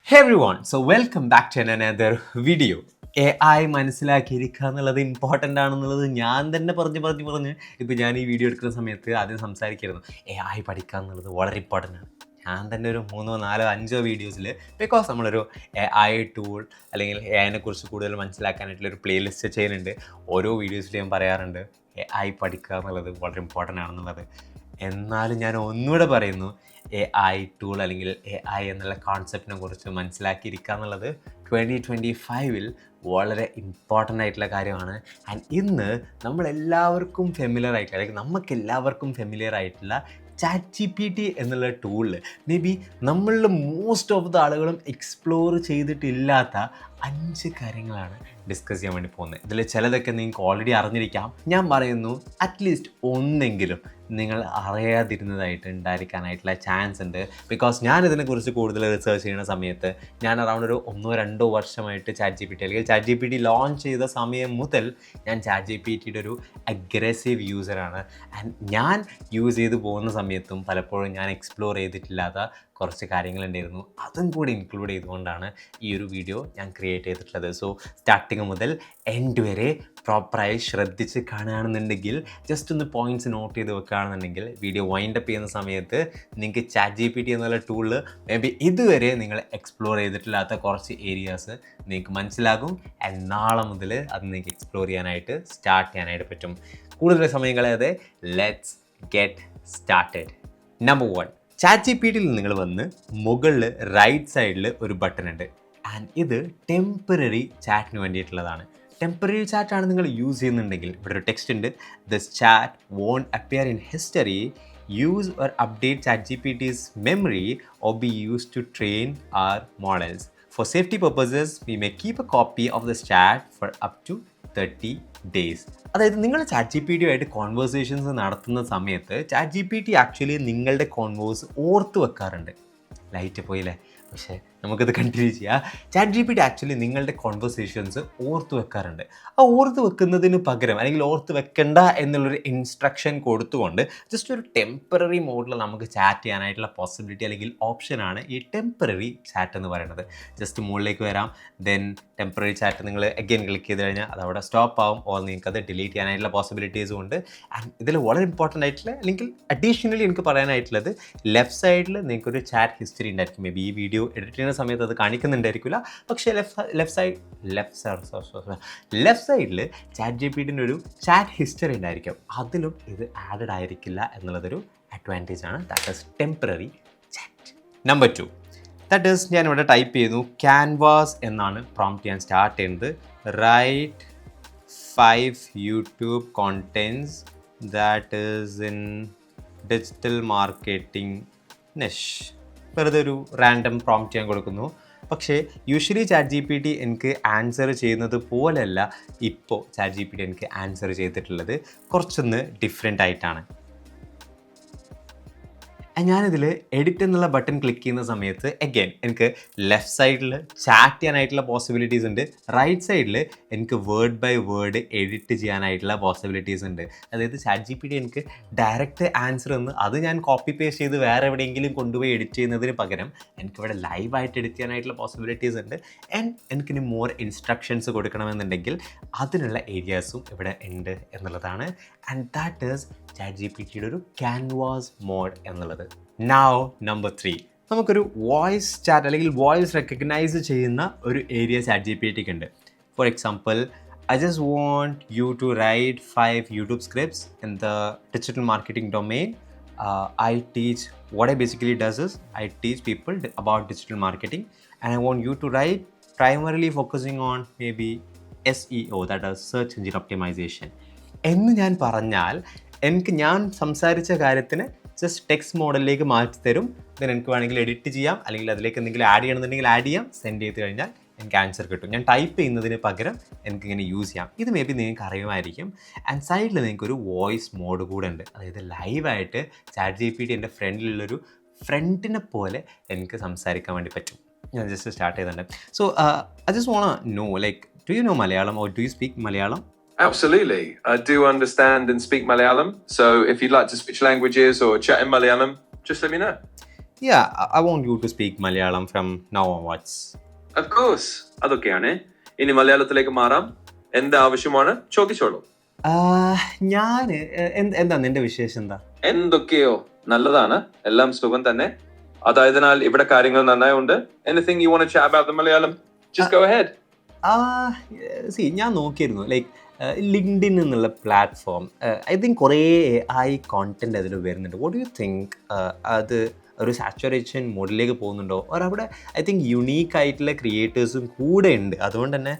Hey everyone, so welcome back to another video. AI മനസ്സിലാക്കിയിരിക്കുക എന്നുള്ളത് important ആണെന്നുള്ളത് ഞാൻ തന്നെ പറഞ്ഞ് ഇപ്പോൾ ഞാൻ ഈ വീഡിയോ എടുക്കുന്ന സമയത്ത് ആദ്യം സംസാരിക്കായിരുന്നു AI പഠിക്കുക എന്നുള്ളത് വളരെ ഇമ്പോർട്ടൻ്റ് ആണ്. ഞാൻ തന്നെ ഒരു 3, 4, 5 വീഡിയോസിൽ ബിക്കോസ് നമ്മളൊരു AI ടൂൾ അല്ലെങ്കിൽ AI കുറിച്ച് കൂടുതൽ മനസ്സിലാക്കാനായിട്ടുള്ളൊരു പ്ലേലിസ്റ്റ് ചെയ്യുന്നുണ്ട്. ഓരോ വീഡിയോസിലും ഞാൻ പറയാറുണ്ട് AI പഠിക്കുക എന്നുള്ളത് വളരെ ഇമ്പോർട്ടൻ്റ് ആണെന്നുള്ളത്. എന്നാലും ഞാൻ ഒന്നുകൂടെ പറയുന്നു, AI ടൂൾ അല്ലെങ്കിൽ AI എന്നുള്ള കോൺസെപ്റ്റിനെ കുറിച്ച് മനസ്സിലാക്കിയിരിക്കുക എന്നുള്ളത് 2025 വളരെ ഇമ്പോർട്ടൻ്റ് ആയിട്ടുള്ള കാര്യമാണ്. ആൻഡ് ഇന്ന് നമ്മളെല്ലാവർക്കും ഫെമിലിയർ ആയിട്ടുള്ള അല്ലെങ്കിൽ നമുക്കെല്ലാവർക്കും ഫെമിലിയർ ആയിട്ടുള്ള ChatGPT എന്നുള്ള ടൂളിൽ മേ ബി നമ്മളിൽ മോസ്റ്റ് ഓഫ് ദ ആളുകളും എക്സ്പ്ലോർ ചെയ്തിട്ടില്ലാത്ത 5 കാര്യങ്ങളാണ് ഡിസ്കസ് ചെയ്യാൻ വേണ്ടി പോകുന്നത്. ഇതിൽ ചിലതൊക്കെ നിങ്ങൾക്ക് ഓൾറെഡി അറിഞ്ഞിരിക്കാം. ഞാൻ പറയുന്നു അറ്റ്ലീസ്റ്റ് ഒന്നെങ്കിലും നിങ്ങൾ അറിയാതിരുന്നതായിട്ട് ഉണ്ടായിരിക്കാനായിട്ടുള്ള ചാൻസ് ഉണ്ട്. ബിക്കോസ് ഞാൻ ഇതിനെക്കുറിച്ച് കൂടുതൽ റിസർച്ച് ചെയ്യുന്ന സമയത്ത് ഞാൻ അറൗണ്ട് ഒരു 1-2 വർഷമായിട്ട് ChatGPT അല്ലെങ്കിൽ ChatGPT ലോഞ്ച് ചെയ്ത സമയം മുതൽ ഞാൻ ChatGPTയുടെ ഒരു അഗ്രസീവ് യൂസറാണ്. ആൻഡ് ഞാൻ യൂസ് ചെയ്ത് പോകുന്ന സമയത്തും പലപ്പോഴും ഞാൻ എക്സ്പ്ലോർ ചെയ്തിട്ടില്ലാത്ത കുറച്ച് കാര്യങ്ങളുണ്ടായിരുന്നു. അതും കൂടി ഇൻക്ലൂഡ് ചെയ്തുകൊണ്ടാണ് ഈ ഒരു വീഡിയോ ഞാൻ ക്രിയേറ്റ് ചെയ്തിട്ടുള്ളത്. സോ സ്റ്റാർട്ടിങ് മുതൽ എൻഡ് വരെ പ്രോപ്പറായി ശ്രദ്ധിച്ച് കാണുകയാണെന്നുണ്ടെങ്കിൽ, ജസ്റ്റ് ഒന്ന് പോയിൻറ്റ്സ് നോട്ട് ചെയ്ത് വെക്കുകയാണെന്നുണ്ടെങ്കിൽ വീഡിയോ വൈൻഡപ്പ് ചെയ്യുന്ന സമയത്ത് നിങ്ങൾക്ക് ChatGPT എന്നുള്ള ടൂളിൽ മേ ബി ഇതുവരെ നിങ്ങൾ എക്സ്പ്ലോർ ചെയ്തിട്ടില്ലാത്ത കുറച്ച് ഏരിയാസ് നിങ്ങൾക്ക് മനസ്സിലാകും. ആൻഡ് നാളെ മുതൽ അത് നിങ്ങൾക്ക് എക്സ്പ്ലോർ ചെയ്യാനായിട്ട് സ്റ്റാർട്ട് ചെയ്യാനായിട്ട് പറ്റും. കൂടുതൽ സമയം കളയാതെ ലെറ്റ്സ് ഗെറ്റ് സ്റ്റാർട്ടഡ്. നമ്പർ 1, ChatGPTയിൽ നിങ്ങൾ വന്ന് മുകളിൽ റൈറ്റ് സൈഡിൽ ഒരു ബട്ടൺ ഉണ്ട്. ആൻഡ് ഇത് ടെമ്പററി ചാറ്റിന് വേണ്ടിയിട്ടുള്ളതാണ്. ടെമ്പററി ചാറ്റാണ് നിങ്ങൾ യൂസ് ചെയ്യുന്നുണ്ടെങ്കിൽ ഇവിടെ ഒരു ടെക്സ്റ്റ് ഉണ്ട്. This chat won't appear in history, use or update ChatGPT's memory or be used to train our models. For safety purposes, we may keep a copy of this chat for up to 30 days. അതായത് നിങ്ങൾ ChatGPTയുമായിട്ട് conversations നടത്തുന്ന സമയത്ത് ChatGPT actually നിങ്ങളുടെ converse ഓർത്ത് വെക്കാറുണ്ട്. Light പോയില്ലേ, പക്ഷേ നമുക്കത് കണ്ടിന്യൂ ചെയ്യാം. ChatGPT ആക്ച്വലി നിങ്ങളുടെ കോൺവെർസേഷൻസ് ഓർത്ത് വെക്കാറുണ്ട്. ആ ഓർത്ത് വെക്കുന്നതിന് പകരം അല്ലെങ്കിൽ ഓർത്ത് വെക്കണ്ട എന്നുള്ളൊരു ഇൻസ്ട്രക്ഷൻ കൊടുത്തുകൊണ്ട് ജസ്റ്റ് ഒരു ടെമ്പററി മോഡിൽ നമുക്ക് ചാറ്റ് ചെയ്യാനായിട്ടുള്ള പോസിബിലിറ്റി അല്ലെങ്കിൽ ഓപ്ഷനാണ് ഈ ടെമ്പററി ചാറ്റ് എന്ന് പറയുന്നത്. ജസ്റ്റ് മുകളിലേക്ക് വരാം, ദെൻ ടെമ്പററി ചാറ്റ് നിങ്ങൾ അഗെയിൻ ക്ലിക്ക് ചെയ്ത് കഴിഞ്ഞാൽ അത് അവിടെ സ്റ്റോപ്പ് ആവും, ഓർ നിങ്ങൾക്കത് ഡിലീറ്റ് ചെയ്യാനായിട്ടുള്ള പോസിബിലിറ്റീസും ഉണ്ട്. ആൻഡ് ഇതിൽ വളരെ ഇമ്പോർട്ടൻ്റ് ആയിട്ടുള്ള അല്ലെങ്കിൽ അഡീഷണലി എനിക്ക് പറയാനായിട്ടുള്ളത്, ലെഫ്റ്റ് സൈഡിൽ നിങ്ങൾക്കൊരു ചാറ്റ് ഹിസ്റ്ററി ഉണ്ടായിരിക്കും. മേ ബി ഈ വീഡിയോ എഡിറ്റ് ചെയ്യുന്ന സമയത്ത് അത് കാണിക്കുന്നുണ്ടായിരിക്കില്ല, പക്ഷേ ലെഫ്റ്റ് സൈഡിൽ ChatGPTൻ്റെ ഒരു ചാറ്റ് ഹിസ്റ്ററി ഉണ്ടായിരിക്കും. അതിലും ഇത് ആഡഡ് ആയിരിക്കില്ല എന്നുള്ളതൊരു അഡ്വാൻറ്റേജ് ആണ്. That is temporary chat. Number 2, that is ഞാനിവിടെ ടൈപ്പ് ചെയ്യുന്നു ക്യാൻവാസ് എന്നാണ് പ്രോംപ്റ്റ് ചെയ്യാൻ സ്റ്റാർട്ട് ചെയ്യുന്നത്. Write 5 YouTube contents that is in digital marketing niche. വെറുതെ ഒരു റാൻഡം പ്രോംപ്റ്റ് ചെയ്യാൻ കൊടുക്കുന്നു. പക്ഷേ യൂഷ്വലി ChatGPT എനിക്ക് ആൻസർ ചെയ്യുന്നത് പോലെയല്ല ഇപ്പോൾ ChatGPT എനിക്ക് ആൻസർ ചെയ്തിട്ടുള്ളത്. കുറച്ചൊന്ന് ഡിഫറെൻ്റ് ആയിട്ടാണ്. ഞാനിതിൽ എഡിറ്റ് എന്നുള്ള ബട്ടൺ ക്ലിക്ക് ചെയ്യുന്ന സമയത്ത് അഗെയിൻ എനിക്ക് ലെഫ്റ്റ് സൈഡിൽ ചാറ്റ് ചെയ്യാനായിട്ടുള്ള പോസിബിലിറ്റീസ് ഉണ്ട്, റൈറ്റ് സൈഡിൽ എനിക്ക് വേർഡ് ബൈ വേർഡ് എഡിറ്റ് ചെയ്യാനായിട്ടുള്ള പോസിബിലിറ്റീസ് ഉണ്ട്. അതായത് ChatGPT എനിക്ക് ഡയറക്റ്റ് ആൻസർ എന്ന് അത് ഞാൻ കോപ്പി പേസ്റ്റ് ചെയ്ത് വേറെ എവിടെയെങ്കിലും കൊണ്ടുപോയി എഡിറ്റ് ചെയ്യുന്നതിന് പകരം എനിക്കിവിടെ ലൈവായിട്ട് എഡിറ്റ് ചെയ്യാനായിട്ടുള്ള പോസിബിലിറ്റീസ് ഉണ്ട്. ആൻഡ് എനിക്കിനി മോർ ഇൻസ്ട്രക്ഷൻസ് കൊടുക്കണമെന്നുണ്ടെങ്കിൽ അതിനുള്ള ഏരിയാസും ഇവിടെ ഉണ്ട് എന്നുള്ളതാണ്. ആൻഡ് ദാറ്റ് ഈസ് ChatGPTയുടെ ഒരു ക്യാൻവാസ് മോഡ് എന്നുള്ളത്. നൗ നമ്പർ 3, നമുക്കൊരു വോയിസ് ചാറ്റ് അല്ലെങ്കിൽ വോയിസ് റെക്കഗ്നൈസ് ചെയ്യുന്ന ഒരു ഏരിയ ChatGPTക്ക് ഉണ്ട്. For example, I just want you to write 5 YouTube scripts in the digital marketing domain. What I basically does is I teach people about digital marketing, and I want you to write primarily focusing on maybe SEO, that is search engine optimization. എന്ന് ഞാൻ പറഞ്ഞാൽ എനിക്ക് ഞാൻ സംസാരിച്ച കാര്യത്തിന് just text മോഡലിലേക്ക് മാറ്റി തരും. ദെൻ എനിക്ക് വേണമെങ്കിൽ എഡിറ്റ് ചെയ്യാം, അല്ലെങ്കിൽ അതിലേക്ക് എന്തെങ്കിലും ആഡ് ചെയ്യണമെന്നുണ്ടെങ്കിൽ ആഡ് ചെയ്യാം. സെൻഡ് ചെയ്ത് കഴിഞ്ഞാൽ എനിക്ക് ആൻസർ കിട്ടും. ഞാൻ ടൈപ്പ് ചെയ്യുന്നതിന് പകരം എനിക്കിങ്ങനെ യൂസ് ചെയ്യാം. ഇത് മേ ബി നിങ്ങൾക്ക് അറിയുമായിരിക്കും. ആൻഡ് സൈഡിൽ നിങ്ങൾക്കൊരു വോയിസ് മോഡ് കൂടെ ഉണ്ട്. അതായത് ലൈവായിട്ട് ChatGPT എൻ്റെ ഫ്രണ്ടിലുള്ളൊരു ഫ്രണ്ടിനെ പോലെ എനിക്ക് സംസാരിക്കാൻ വേണ്ടി പറ്റും. ഞാൻ ജസ്റ്റ് സ്റ്റാർട്ട് ചെയ്തിട്ടുണ്ട്. So I just want know, like, do you know Malayalam or do you speak Malayalam? Absolutely. I do understand and speak Malayalam. So if you'd like to switch languages or chat in Malayalam, just let me know. Yeah, I want you to speak Malayalam from now onwards. Of course. അതൊക്കെയാണ്. ഇനി മലയാളത്തിലേക്ക് മാറാം. എന്ത് ആവശ്യമാണ് ചോദിച്ചോളൂ. ഞാൻ എന്താ നിന്റെ വിശേഷം എന്താ? എന്തൊക്കെയോ നല്ലതാണ്, എല്ലാം സുഖം തന്നെ. അതായതിനാൽ ഇവിടെ കാര്യങ്ങൾ നന്നായുണ്ട്. Anything you want to chat about the Malayalam? Just go ahead. ഞാൻ നോക്കിയിരുന്നു ലൈക്ക് ലിങ്ക്ഡിൻ എന്നുള്ള പ്ലാറ്റ്ഫോം ഐ തിങ്ക് കുറേ AI കോണ്ടന്റ് അതിൽ വരുന്നുണ്ട്. വാട്ട് ഡു യു തിങ്ക് അത് ഒരു സാച്ചുറേഷൻ മോഡിലേക്ക് പോകുന്നുണ്ടോ? ഓർ അവിടെ ഐ തിങ്ക് യുണീക്ക് ആയിട്ടുള്ള ക്രിയേറ്റേഴ്സും കൂടെ ഉണ്ട്. അതുകൊണ്ട് തന്നെ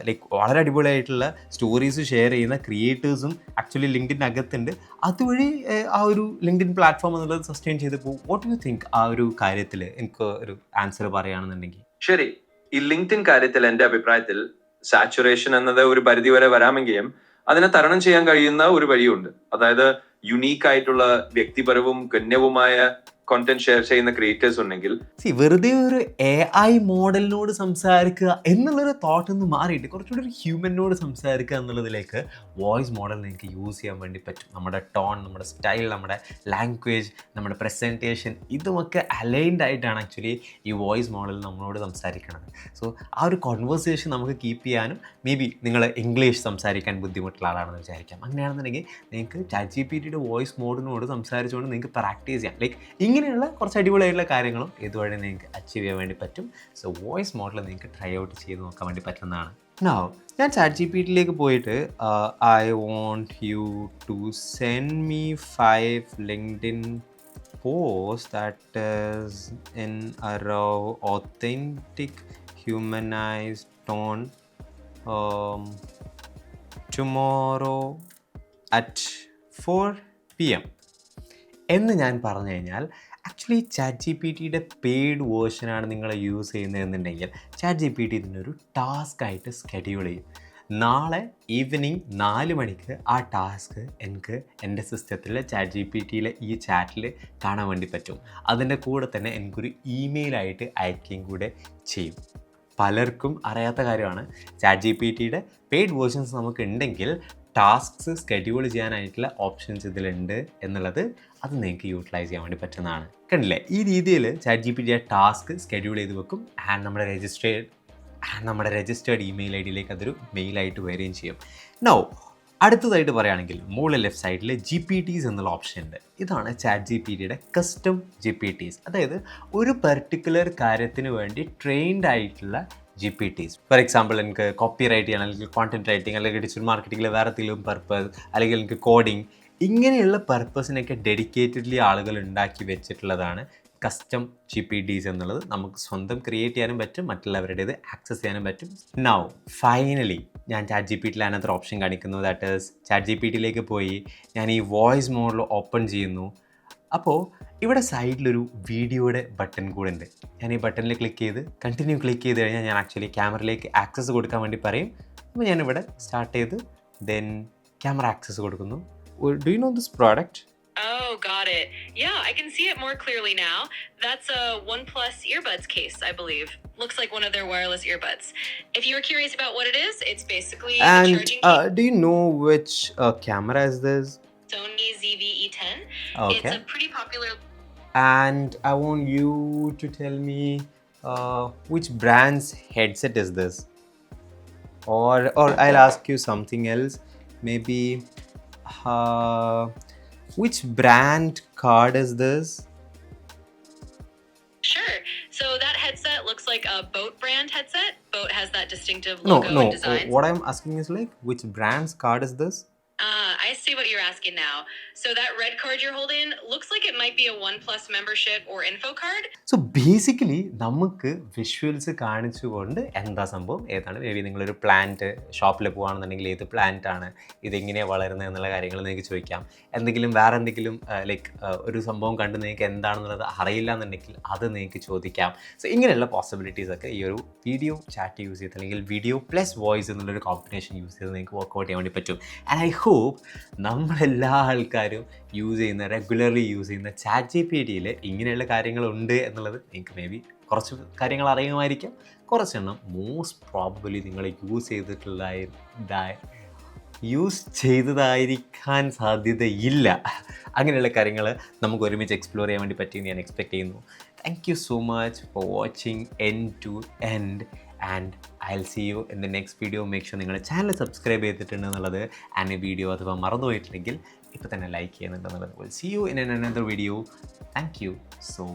ലൈക്ക് വളരെ അടിപൊളിയായിട്ടുള്ള സ്റ്റോറീസ് ഷെയർ ചെയ്യുന്ന ക്രിയേറ്റേഴ്സും ആക്ച്വലി ലിങ്ക്ഡിൻ്റെ അകത്തുണ്ട്. അതുവഴി ആ ഒരു ലിങ്ക്ഡിൻ പ്ലാറ്റ്ഫോം എന്നുള്ളത് സസ്റ്റെയിൻ ചെയ്ത് പോകും. വാട്ട് ഡു യു തിങ്ക് ആ ഒരു കാര്യത്തിൽ എനിക്ക് ഒരു ആൻസർ പറയുകയാണെന്നുണ്ടെങ്കിൽ? ശരി, ഈ ലിങ്ക്ഡിൻ കാര്യത്തിൽ എൻ്റെ അഭിപ്രായത്തിൽ സാച്ചുറേഷൻ എന്നത് ഒരു പരിധി വരെ വരാമെങ്കിലും അതിനെ തരണം ചെയ്യാൻ കഴിയുന്ന ഒരു വഴിയുണ്ട്. അതായത് യുണീക്ക് ആയിട്ടുള്ള വ്യക്തിപരവും ഗണ്യവുമായ കോണ്ടന്റ് ഷെയർ ചെയ്യുന്ന ക്രിയേറ്റേഴ്സ് ഉണ്ടെങ്കിൽ വെറുതെ ഒരു AI മോഡലിനോട് സംസാരിക്കുക എന്നുള്ളൊരു തോട്ട് നിന്ന് മാറിയിട്ട് കുറച്ചുകൂടി ഒരു ഹ്യൂമനോട് സംസാരിക്കുക എന്നുള്ളതിലേക്ക് വോയിസ് മോഡൽ നിങ്ങൾക്ക് യൂസ് ചെയ്യാൻ വേണ്ടി പറ്റും. നമ്മുടെ ടോൺ, നമ്മുടെ സ്റ്റൈൽ, നമ്മുടെ ലാംഗ്വേജ്, നമ്മുടെ പ്രസൻറ്റേഷൻ ഇതുമൊക്കെ അലൈൻഡ് ആയിട്ടാണ് ആക്ച്വലി ഈ വോയിസ് മോഡൽ നമ്മളോട് സംസാരിക്കുന്നത്. സോ ആ ഒരു കോൺവെർസേഷൻ നമുക്ക് കീപ്പ് ചെയ്യാനും മേ ബി നിങ്ങൾ ഇംഗ്ലീഷ് സംസാരിക്കാൻ ബുദ്ധിമുട്ടുള്ള ആളാണെന്ന് വിചാരിക്കാം. അങ്ങനെയാണെന്നുണ്ടെങ്കിൽ നിങ്ങൾക്ക് ChatGPTയുടെ വോയിസ് മോഡിനോട് സംസാരിച്ചുകൊണ്ട് നിങ്ങൾക്ക് പ്രാക്ടീസ് ചെയ്യാം. ലൈക്ക് ഇങ്ങനെയുള്ള കുറച്ച് അടിപൊളിയായിട്ടുള്ള കാര്യങ്ങളും ഇതുവഴി നിങ്ങൾക്ക് അച്ചീവ് ചെയ്യാൻ വേണ്ടി പറ്റും. സോ വോയിസ് മോഡൽ നിങ്ങൾക്ക് ട്രൈ ഔട്ട് ചെയ്ത് നോക്കാൻ വേണ്ടി പറ്റുന്നതാണ്. Now, ഞാൻ ChatGPTയിലേക്ക് പോയിട്ട് I want you to send me 5 LinkedIn posts that is in a raw, authentic, humanized tone tomorrow at 4 PM എന്ന് ഞാൻ പറഞ്ഞു കഴിഞ്ഞാൽ ആക്ച്വലി ChatGPTയുടെ പെയ്ഡ് വേർഷനാണ് നിങ്ങൾ യൂസ് ചെയ്യുന്നതെന്നുണ്ടെങ്കിൽ ChatGPT ഇതിനൊരു ടാസ്ക് ആയിട്ട് സ്കെഡ്യൂൾ ചെയ്യും. നാളെ ഈവനിങ് 4 മണിക്ക് ആ ടാസ്ക് എനിക്ക് എൻ്റെ സിസ്റ്റത്തിൽ ChatGPTയിലെ ഈ ചാറ്റിൽ കാണാൻ വേണ്ടി പറ്റും. അതിൻ്റെ കൂടെ തന്നെ എനിക്കൊരു ഇമെയിലായിട്ട് അയക്കുകയും കൂടെ ചെയ്യും. പലർക്കും അറിയാത്ത കാര്യമാണ്, ChatGPTയുടെ പെയ്ഡ് വേർഷൻസ് നമുക്ക് ഉണ്ടെങ്കിൽ ടാസ്ക്സ് സ്കെഡ്യൂൾ ചെയ്യാനായിട്ടുള്ള ഓപ്ഷൻസ് ഇതിലുണ്ട് എന്നുള്ളത് അത് നിങ്ങൾക്ക് യൂട്ടിലൈസ് ചെയ്യാൻ വേണ്ടി പറ്റുന്നതാണ്. കണ്ടില്ലേ, ഈ രീതിയിൽ ChatGPT ടാസ്ക് സ്കെഡ്യൂൾ ചെയ്ത് വെക്കും. ആൻഡ് നമ്മുടെ രജിസ്റ്റേർഡ് ഇമെയിൽ ഐ ഡിയിലേക്ക് അതൊരു മെയിലായിട്ട് വരികയും ചെയ്യും. നൗ അടുത്തതായിട്ട് പറയുകയാണെങ്കിൽ മുകളിൽ ലെഫ്റ്റ് സൈഡിൽ GPTs എന്നുള്ള ഓപ്ഷൻ ഉണ്ട്. ഇതാണ് ChatGPTയുടെ കസ്റ്റം GPTs. അതായത് ഒരു പെർട്ടിക്കുലർ കാര്യത്തിന് വേണ്ടി ട്രെയിൻഡ് ആയിട്ടുള്ള GPTs. ഫോർ എക്സാമ്പിൾ എനിക്ക് കോപ്പി റൈറ്റ് ചെയ്യണം, അല്ലെങ്കിൽ കോണ്ടന്റ് റൈറ്റിംഗ്, അല്ലെങ്കിൽ ഡിജിറ്റൽ മാർക്കറ്റിംഗിൽ വേറെ എന്തെങ്കിലും പർപ്പസ്, അല്ലെങ്കിൽ എനിക്ക് കോഡിങ്, ഇങ്ങനെയുള്ള പർപ്പസിനൊക്കെ ഡെഡിക്കേറ്റഡ്ലി ആളുകൾ ഉണ്ടാക്കി വെച്ചിട്ടുള്ളതാണ് കസ്റ്റം GPTs എന്നുള്ളത്. നമുക്ക് സ്വന്തം ക്രിയേറ്റ് ചെയ്യാനും പറ്റും, മറ്റുള്ളവരുടേത് ആക്സസ് ചെയ്യാനും പറ്റും. നൗ ഫൈനലി ഞാൻ ChatGPTയിൽ അതിനകത്തൊരു ഓപ്ഷൻ കാണിക്കുന്നു. ദാറ്റ് ഈസ് ChatGPTയിലേക്ക് പോയി ഞാൻ ഈ വോയിസ് മോഡിൽ ഓപ്പൺ ചെയ്യുന്നു. അപ്പോൾ ഇവിടെ സൈഡിലൊരു വീഡിയോയുടെ ബട്ടൺ കൂടെ ഉണ്ട്. ഞാൻ ഈ ബട്ടണിൽ ക്ലിക്ക് ചെയ്ത് കണ്ടിന്യൂ ക്ലിക്ക് ചെയ്ത് കഴിഞ്ഞാൽ ഞാൻ ആക്ച്വലി ക്യാമറയിലേക്ക് ആക്സസ് കൊടുക്കാൻ വേണ്ടി പറയും. അപ്പോൾ ഞാനിവിടെ സ്റ്റാർട്ട് ചെയ്ത് ദെൻ ക്യാമറ ആക്സസ് കൊടുക്കുന്നു. Do you no this product? Oh, got it. Yeah, I can see it more clearly now. That's a OnePlus earbuds case, I believe. Looks like one of their wireless earbuds. If you were curious about what it is, it's basically a And charging case. do you know which camera is this? Sony ZV-E10. Okay. It's a pretty popular. And I want you to tell me which brand's headset is this? Or I'll ask you something else. Maybe which brand card is this? Sure. So that headset looks like a Boat brand headset. Boat has that distinctive logo and design. What I'm asking is like, which brand's card is this? I see what you're asking now. So that red card you're holding looks like it might be a OnePlus membership or info card. So basically നമുക്ക് visuals കാണിച്ചുകൊണ്ട് എന്താ സംഭവം ഏതാണ്, may be നിങ്ങളൊരു plant ഷോപ്പിൽ പോകുകയാണെന്നുണ്ടെങ്കിൽ ഏത് plant ആണ്, ഇതെങ്ങനെയാണ് വളരുന്നത് എന്നുള്ള കാര്യങ്ങൾ നിങ്ങൾക്ക് ചോദിക്കാം. എന്തെങ്കിലും വേറെ എന്തെങ്കിലും ലൈക്ക് ഒരു സംഭവം കണ്ട് നിങ്ങൾക്ക് എന്താണെന്നുള്ളത് അറിയില്ല എന്നുണ്ടെങ്കിൽ അത് നിങ്ങൾക്ക് ചോദിക്കാം. സോ ഇങ്ങനെയുള്ള പോസിബിലിറ്റീസൊക്കെ ഈ ഒരു വീഡിയോ ചാറ്റ് യൂസ് ചെയ്ത് അല്ലെങ്കിൽ വീഡിയോ പ്ലസ് വോയിസ് എന്നുള്ളൊരു കോമ്പിനേഷൻ യൂസ് ചെയ്ത് നിങ്ങൾക്ക് വർക്ക്ഔട്ട് ചെയ്യാൻ വേണ്ടി പറ്റും. ആൻഡ് ഐ ഹോപ്പ് നമ്മളെല്ലാ ആൾക്കാരും യൂസ് ചെയ്യുന്ന റെഗുലർലി യൂസ് ചെയ്യുന്ന ChatGPTയിൽ ഇങ്ങനെയുള്ള കാര്യങ്ങളുണ്ട് എന്നുള്ളത് നിങ്ങൾക്ക് മേ ബി കുറച്ച് കാര്യങ്ങൾ അറിയുമായിരിക്കാം. കുറച്ചെണ്ണം മോസ്റ്റ് പ്രോബബിലി നിങ്ങൾ യൂസ് ചെയ്തിട്ടുള്ള യൂസ് ചെയ്തതായിരിക്കാൻ സാധ്യതയില്ല. അങ്ങനെയുള്ള കാര്യങ്ങൾ നമുക്ക് ഒരുമിച്ച് എക്സ്പ്ലോർ ചെയ്യാൻ വേണ്ടി പറ്റിയെന്ന് ഞാൻ എക്സ്പെക്ട് ചെയ്യുന്നു. Thank you so much for watching end to end and I will see you in the next video. Make sure നിങ്ങളുടെ ചാനൽ സബ്സ്ക്രൈബ് ചെയ്തിട്ടുണ്ട് എന്നുള്ളത്, ആൻഡ് ഈ വീഡിയോ അഥവാ മറന്നുപോയിട്ടുണ്ടെങ്കിൽ ഇപ്പോൾ തന്നെ ലൈക്ക് ചെയ്യുന്നുണ്ടെന്നുള്ളത്. Will see you in another video. Thank you so